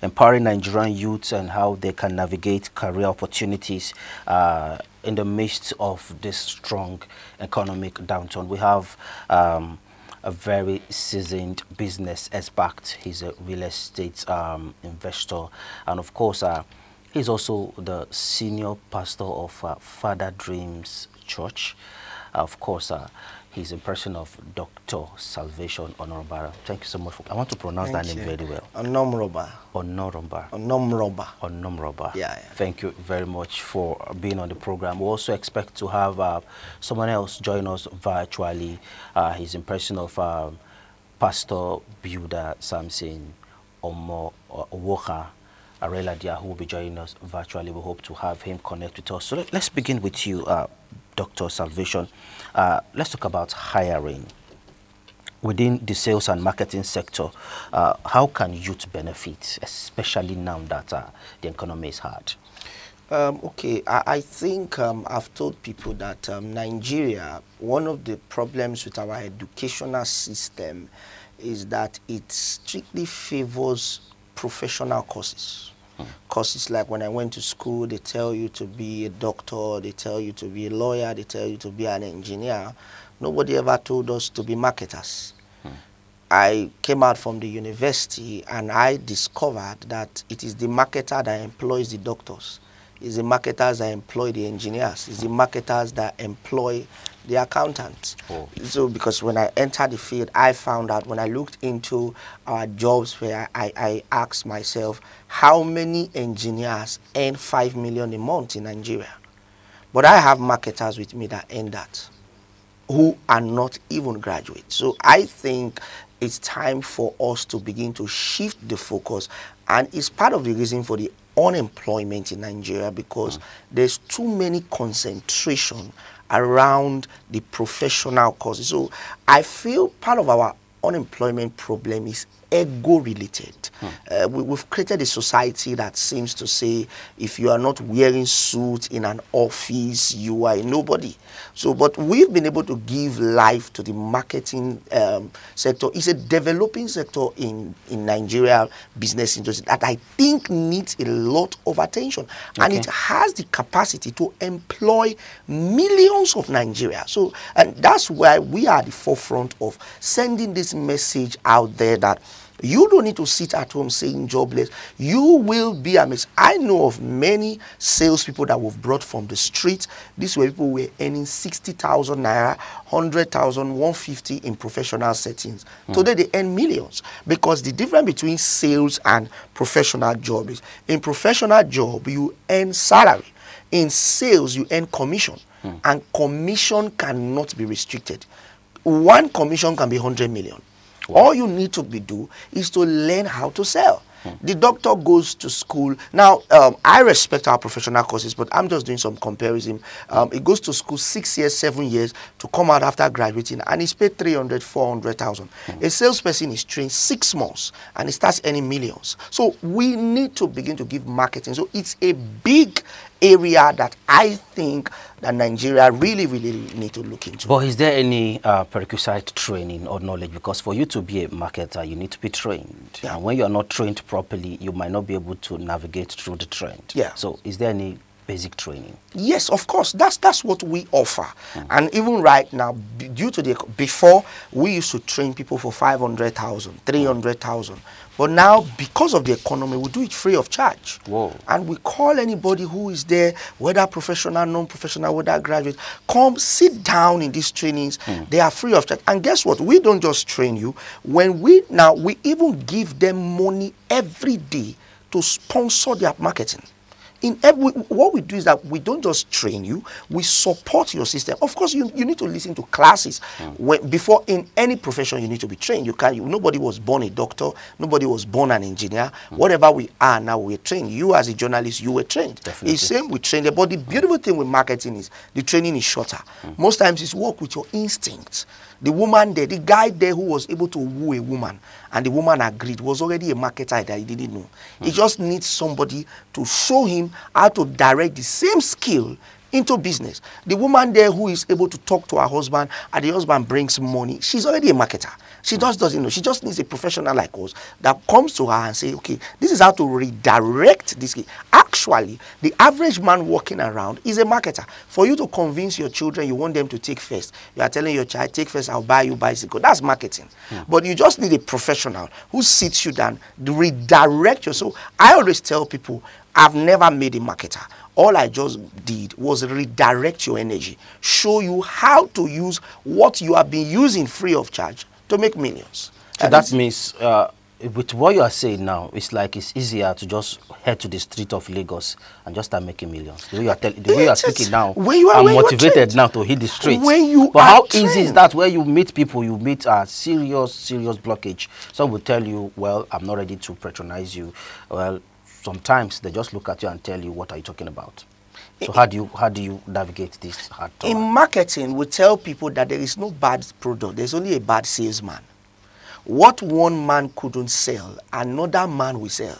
empowering Nigerian youths and how they can navigate career opportunities in the midst of this strong economic downturn. We have a very seasoned business expert. He's a real estate investor, and of course, he's also the senior pastor of Father Dreams Church. Of course, he's in person of Dr. Salvation Onoromba. Thank you so much. I want to pronounce that name very well. Onoromba. Onoromba. Onoromba. Onoromba. Yeah. Thank you very much for being on the program. We also expect to have someone else join us virtually. He's in person of Pastor Builder Samson Owoka Areladia, who will be joining us virtually. We hope to have him connect with us. So let's begin with you, Dr. Salvation. Let's talk about hiring. Within the sales and marketing sector, how can youth benefit, especially now that the economy is hard? Okay, I think I've told people that Nigeria, one of the problems with our educational system is that it strictly favors professional courses. Courses like when I went to school, they tell you to be a doctor, they tell you to be a lawyer, they tell you to be an engineer. Nobody ever told us to be marketers. I came out from the university and I discovered that it is the marketer that employs the doctors. It's the marketers that employ the engineers. It's the marketers that employ the accountants. So because when I entered the field, I found out when I looked into our jobs where I asked myself, how many engineers earn 5 million a month in Nigeria? But I have marketers with me that earn that, who are not even graduates. So I think it's time for us to begin to shift the focus, and it's part of the reason for the unemployment in Nigeria, because there's too many concentration around the professional courses. So I feel part of our unemployment problem is ego related. We've created a society that seems to say if you are not wearing suit in an office, you are a nobody. So, but we've been able to give life to the marketing sector. It's a developing sector in Nigeria business industry that I think needs a lot of attention. Okay. And it has the capacity to employ millions of Nigeria. So, and that's why we are at the forefront of sending this message out there that you don't need to sit at home saying jobless. You will be amazed. I know of many salespeople that we've brought from the street. These were people who were earning 60,000 naira, 100,000, 150 in professional settings. Today they earn millions, because the difference between sales and professional job is in professional job you earn salary. In sales you earn commission, and commission cannot be restricted. One commission can be 100 million. All you need to do is to learn how to sell. The doctor goes to school. Now, I respect our professional courses, but I'm just doing some comparison. It goes to school 6 years, 7 years to come out after graduating, and he's paid 300, 400,000. A salesperson is trained 6 months, and he starts earning millions. So we need to begin to give marketing. So it's a big area that I think that Nigeria really need to look into. But is there any prerequisite training or knowledge? Because for you to be a marketer, you need to be trained. Yeah. And when you are not trained properly, you might not be able to navigate through the trend. Yeah. So is there any basic training? Yes, of course. That's what we offer. And even right now, due to the before, we used to train people for 500,000, 300,000. But now, because of the economy, we do it free of charge. Whoa. And we call anybody who is there, whether professional, non-professional, whether graduate, come sit down in these trainings. They are free of charge. And guess what? We don't just train you. When we even give them money every day to sponsor their marketing. What we do is that we don't just train you, we support your system. Of course, you need to listen to classes. Before, in any profession, you need to be trained. Nobody was born a doctor, nobody was born an engineer. Whatever we are now, we're trained. You as a journalist, you were trained. Definitely. It's same with training. But the beautiful thing with marketing is the training is shorter. Most times it's work with your instincts. The woman there, the guy there who was able to woo a woman and the woman agreed was already a marketer that he didn't know. He just needs somebody to show him how to direct the same skill into business. The woman there who is able to talk to her husband and the husband brings money, she's already a marketer. She just doesn't know. She just needs a professional like us that comes to her and say, okay, this is how to redirect this. Actually, the average man walking around is a marketer. For you to convince your children you want them to take first, you are telling your child, take first, I'll buy you bicycle. That's marketing. But you just need a professional who sits you down, redirect you. So I always tell people, I've never made a marketer. All I just did was redirect your energy, show you how to use what you have been using free of charge to make millions. So that means, with what you are saying now, it's like it's easier to just head to the street of Lagos and just start making millions. The way you are speaking now, I'm motivated now to hit the street. But how easy is that? Where you meet people, you meet a serious blockage. Some will tell you, well, I'm not ready to patronize you. Well, sometimes they just look at you and tell you, what are you talking about? So how do you navigate this hard time? In marketing, we tell people that there is no bad product. There's only a bad salesman. What one man couldn't sell, another man will sell.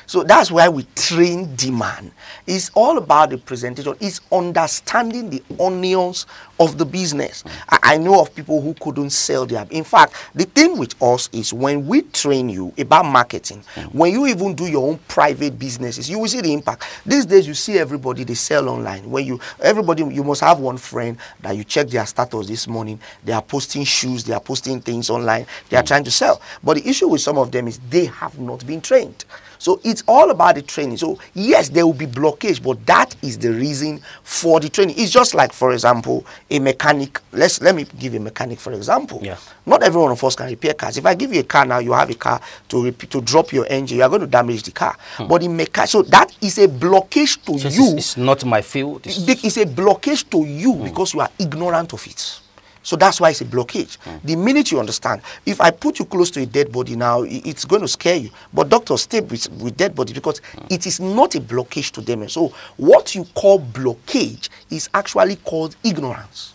So that's why we train demand. It's all about the presentation. It's understanding the onions of the business. I know of people who couldn't sell their... In fact, the thing with us is when we train you about marketing, when you even do your own private businesses, you will see the impact. These days, you see everybody, they sell online. You must have one friend that you check their status this morning. They are posting shoes. They are posting things online. They are trying to sell. But the issue with some of them is they have not been trained. So it's all about the training. So yes, there will be blockage, but that is the reason for the training. It's just like, for example, a mechanic. Let me give a mechanic, for example. Yeah. Not every one of us can repair cars. If I give you a car now, you have a car to drop your engine, you are going to damage the car. But the mechanic, so that is a blockage to you. It's not my field. It's a blockage to you because you are ignorant of it. So that's why it's a blockage. The minute you understand, if I put you close to a dead body now, it's going to scare you. But doctors stay with dead bodies because it is not a blockage to them. And so what you call blockage is actually called ignorance.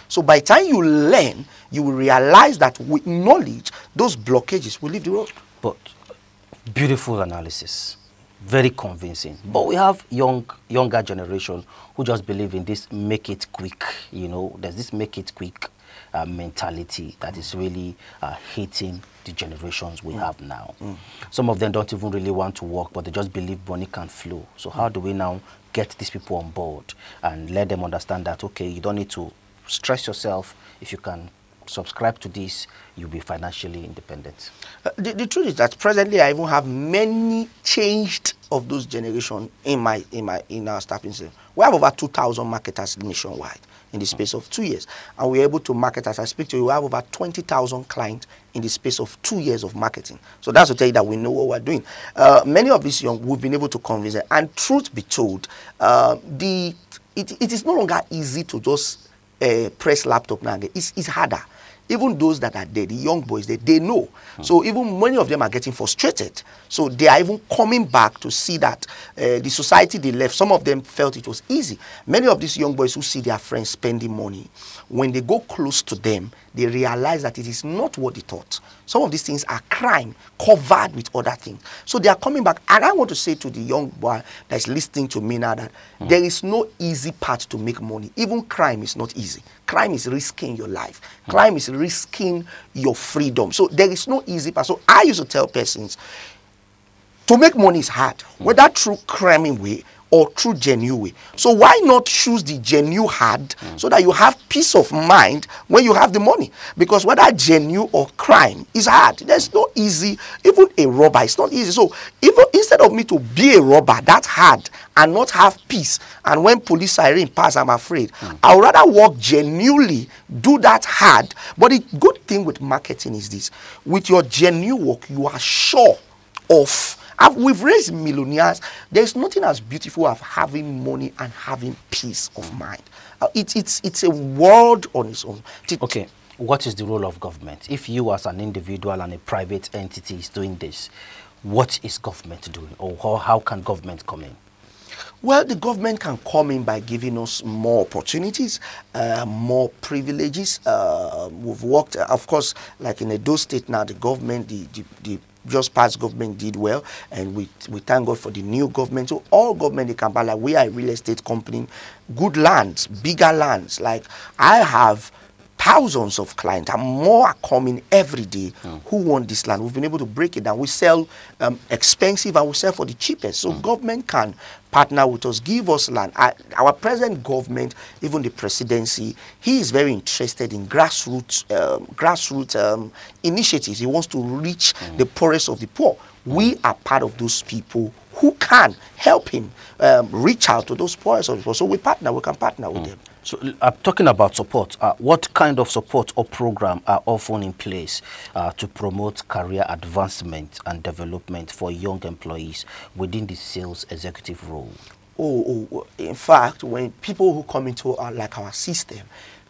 So by the time you learn, you will realize that with knowledge, those blockages will leave the road. But beautiful analysis. Very convincing. But we have younger generation who just believe in this make it quick. You know, there's this make it quick mentality that is really hitting the generations we have now. Some of them don't even really want to work, but they just believe money can flow. So how do we now get these people on board and let them understand that, okay, you don't need to stress yourself. If you can subscribe to this, you'll be financially independent. The truth is that presently I even have many changed of those generation in our staffing system. We have over 2,000 marketers nationwide in the space of 2 years, and we're able to market. As I speak to you, we have over 20,000 clients in the space of 2 years of marketing. So that's to tell you that we know what we're doing. Many of these young, we've been able to convince them. And truth be told, it is no longer easy to just press laptop now. It's harder. Even those that are there, the young boys, they know. So even many of them are getting frustrated. So they are even coming back to see that the society they left, some of them felt it was easy. Many of these young boys who see their friends spending money, when they go close to them, they realize that it is not what they thought. Some of these things are crime covered with other things. So they are coming back. And I want to say to the young boy that is listening to me now that there is no easy path to make money. Even crime is not easy. Crime is risking your life. Crime is risking your freedom. So there is no easy path. So I used to tell persons, to make money is hard, whether through crime way or through genuine way. So why not choose the genuine hard so that you have peace of mind when you have the money? Because whether genuine or crime is hard. There's no easy. Even a robber, it's not easy. So even instead of me to be a robber, that's hard, and not have peace, and when police siren pass, I'm afraid, I would rather work genuinely, do that hard. But the good thing with marketing is this: with your genuine work, you are sure of. We've raised millionaires. There's nothing as beautiful as having money and having peace of mind. It's a world on its own. Okay, what is the role of government? If you as an individual and a private entity is doing this, what is government doing? Or how can government come in? Well, the government can come in by giving us more opportunities, more privileges. We've worked, of course, like in Edo State now, the government, the just past government did well, and we thank God for the new government. So all government in Kampala, we are a real estate company, good lands, bigger lands. Like I have thousands of clients and more are coming every day who want this land. We've been able to break it down. We sell expensive and we sell for the cheapest. So government can partner with us, give us land. Our present government, even the presidency, he is very interested in grassroots initiatives. He wants to reach the poorest of the poor. We are part of those people who can help him reach out to those poorest of the poor. So we can partner with them. So talking about support, what kind of support or program are often in place to promote career advancement and development for young employees within the sales executive role? In fact, when people who come into our system,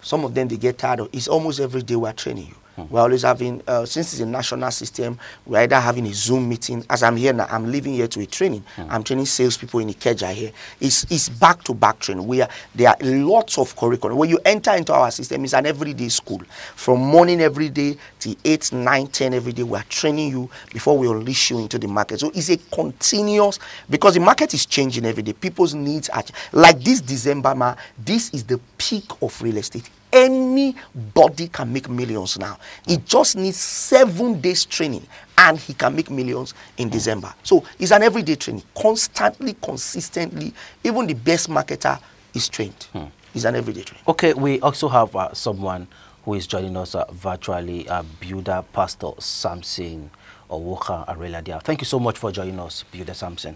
some of them, they get tired of it's almost every day we're training you. We're always having, since it's a national system, we're either having a Zoom meeting. As I'm here now, I'm leaving here to a training. I'm training salespeople in Ikeja here. It's back-to-back training. There are lots of curriculum. When you enter into our system, it's an everyday school. From morning every day till 8, 9, 10 every day, we're training you before we unleash you into the market. So it's a continuous, because the market is changing every day. People's needs are, like this December, this is the peak of real estate. Anybody can make millions now. It just needs 7 days training and he can make millions in December. So it's an everyday training, constantly, consistently. Even the best marketer is trained. It's an everyday training. Okay, we also have someone who is joining us virtually, Builder Pastor Samson Owoka Areladia. Thank you so much for joining us, Builder Samson.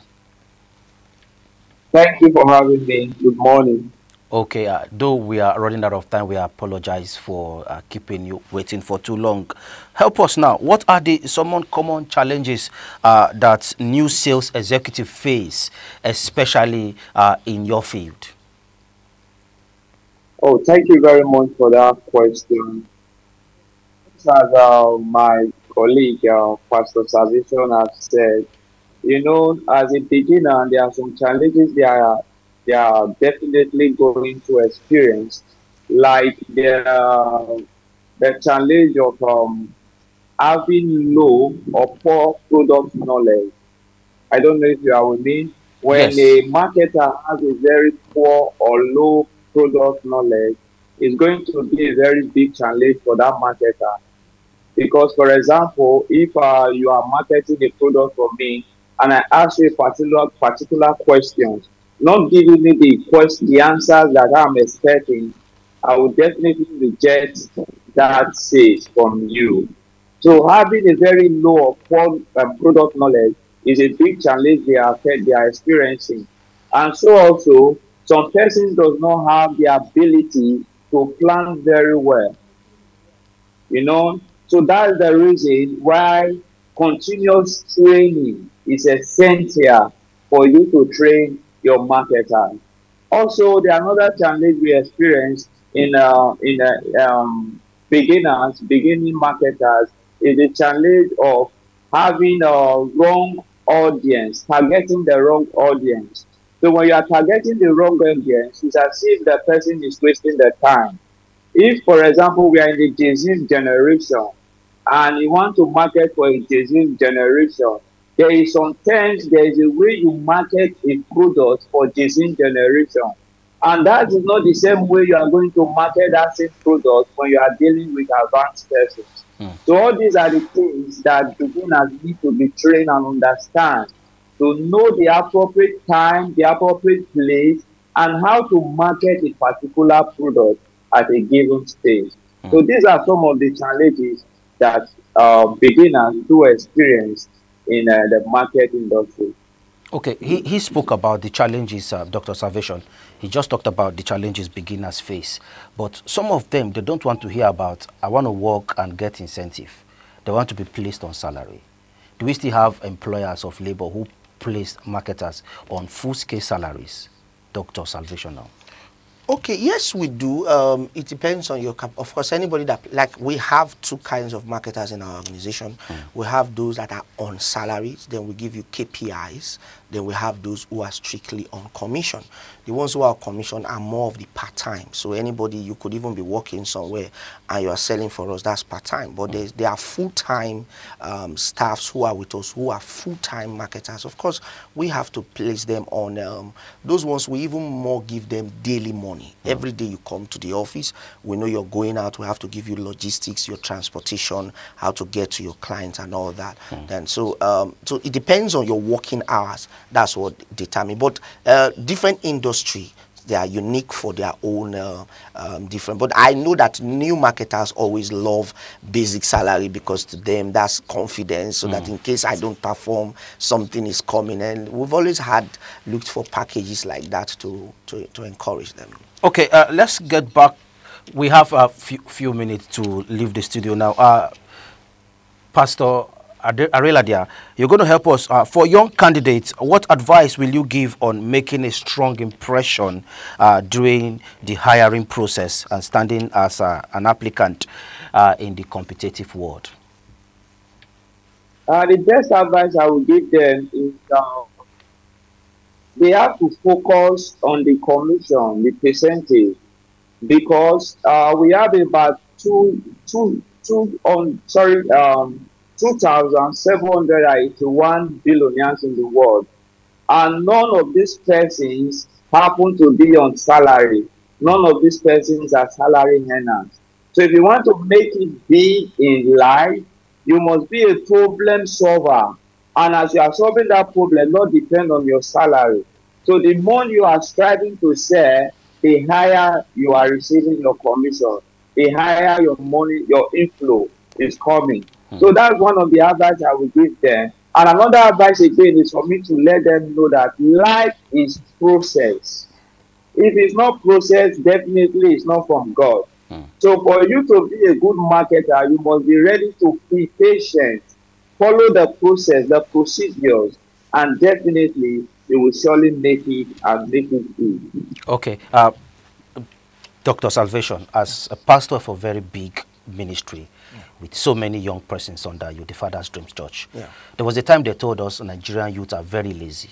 Thank you for having me. Good morning. Okay, though we are running out of time, we apologize for keeping you waiting for too long. Help us now. What are some common challenges that new sales executives face, especially in your field? Oh, thank you very much for that question. As my colleague, Pastor Salvation, has said, you know, as a beginner, there are some challenges they are definitely going to experience, like the challenge of having low or poor product knowledge. I don't know if you are with me. When a marketer has a very poor or low product knowledge, it's going to be a very big challenge for that marketer. Because, for example, if you are marketing a product for me and I ask you a particular question, not giving me the answers that I'm expecting, I will definitely reject that sales from you. So having a very low or poor product knowledge is a big challenge they are experiencing. And so also, some persons does not have the ability to plan very well. You know, so that's the reason why continuous training is essential for you to train your marketer. Also, the another challenge we experience in beginning marketers is the challenge of having a wrong audience, targeting the wrong audience. So when you are targeting the wrong audience, it's as if the person is wasting the time. If, for example, we are in the disease generation and you want to market for a disease generation, there is sometimes there is a way you market a product for disease generation. And that is not the same way you are going to market that same product when you are dealing with advanced persons. So all these are the things that beginners need to be trained and understand, to know the appropriate time, the appropriate place, and how to market a particular product at a given stage. So these are some of the challenges that beginners do experience in the market industry. Okay, he spoke about the challenges, Dr. Salvation. He just talked about the challenges beginners face. But some of them, they don't want to hear about, I want to work and get incentive. They want to be placed on salary. Do we still have employers of labor who place marketers on full-scale salaries? Dr. Salvation now. Okay, yes, we do. It depends on your of course, anybody that, like, we have two kinds of marketers in our organization. We have those that are on salaries, then we give you KPIs, then we have those who are strictly on commission. The ones who are on commission are more of the part-time. So anybody, you could even be working somewhere and you are selling for us, that's part-time. But there are full-time staffs who are with us, who are full-time marketers. Of course, we have to place them on those ones. We even more give them daily money. Every day you come to the office, we know you're going out, we have to give you logistics, your transportation, how to get to your clients and all that. Then so it depends on your working hours. That's what determines. But different industry, they are unique for their own different. But I know that new marketers always love basic salary, because to them that's confidence, so that in case I don't perform, something is coming. And we've always looked for packages like that to encourage them. Okay, let's get back. We have a few minutes to leave the studio now. Pastor Areladia, you're going to help us. For young candidates, what advice will you give on making a strong impression during the hiring process and standing as an applicant in the competitive world? The best advice I will give them is they have to focus on the commission, the percentage, because we have about 2,781 billionaires in the world, and none of these persons happen to be on salary. None of these persons are salary earners. So if you want to make it big in life, you must be a problem solver. And as you are solving that problem, not depend on your salary. So the more you are striving to sell, the higher you are receiving your commission, the higher your money, your inflow is coming. So that's one of the advice I will give them. And another advice again is for me to let them know that life is process. If it's not process, definitely it's not from God. So for you to be a good marketer, you must be ready to be patient, follow the process, the procedures, and definitely you will surely make it and make it good. Okay. Dr. Salvation, as a pastor of a very big ministry, with so many young persons under you, the Father's Dreams Church, there was a time they told us Nigerian youth are very lazy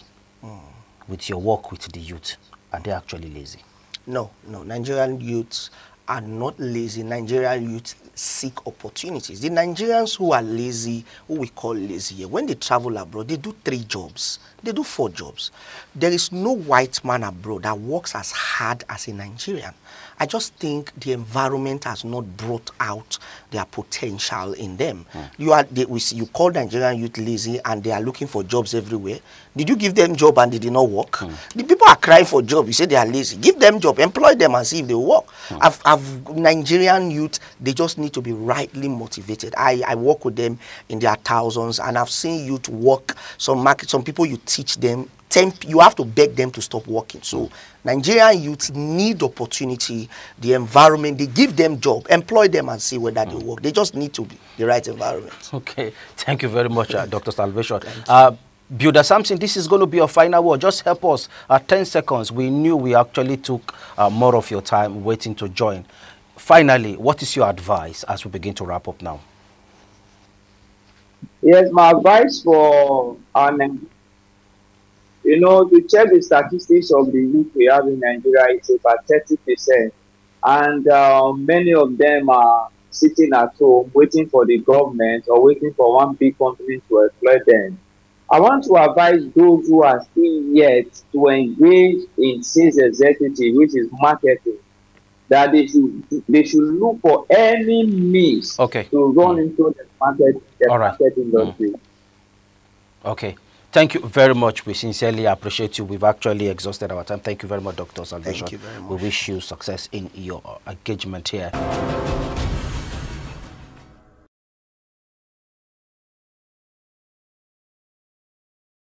with your work with the youth. Are they actually lazy? No, Nigerian youths are not lazy. Nigerian youth seek opportunities. The Nigerians who are lazy, who we call lazy, when they travel abroad, they do 3 jobs. They do 4 jobs. There is no white man abroad that works as hard as a Nigerian. I just think the environment has not brought out their potential in them. You call Nigerian youth lazy and they are looking for jobs everywhere. Did you give them job and they did not work? The people are crying for job. You say they are lazy. Give them job, employ them and see if they work. Nigerian youth, they just need to be rightly motivated. I work with them in their thousands, and I've seen youth work. Some people you teach them, you have to beg them to stop working. So Nigerian youths need opportunity, the environment, they give them job, employ them and see whether they work. They just need to be the right environment. Okay, thank you very much, Dr. Salvation. Builder Samson, this is going to be your final word. Just help us. 10 seconds. We knew we actually took more of your time waiting to join. Finally, what is your advice as we begin to wrap up now? Yes, my advice for to check the statistics of the youth we have in Nigeria, it's about 30%. And many of them are sitting at home waiting for the government or waiting for one big company to employ them. I want to advise those who are still yet to engage in sales executive, which is marketing, that they should look for any means to run into the market industry. Okay. Thank you very much. We sincerely appreciate you. We've actually exhausted our time. Thank you very much, Dr. Salvation. Thank you very much. We wish you success in your engagement here.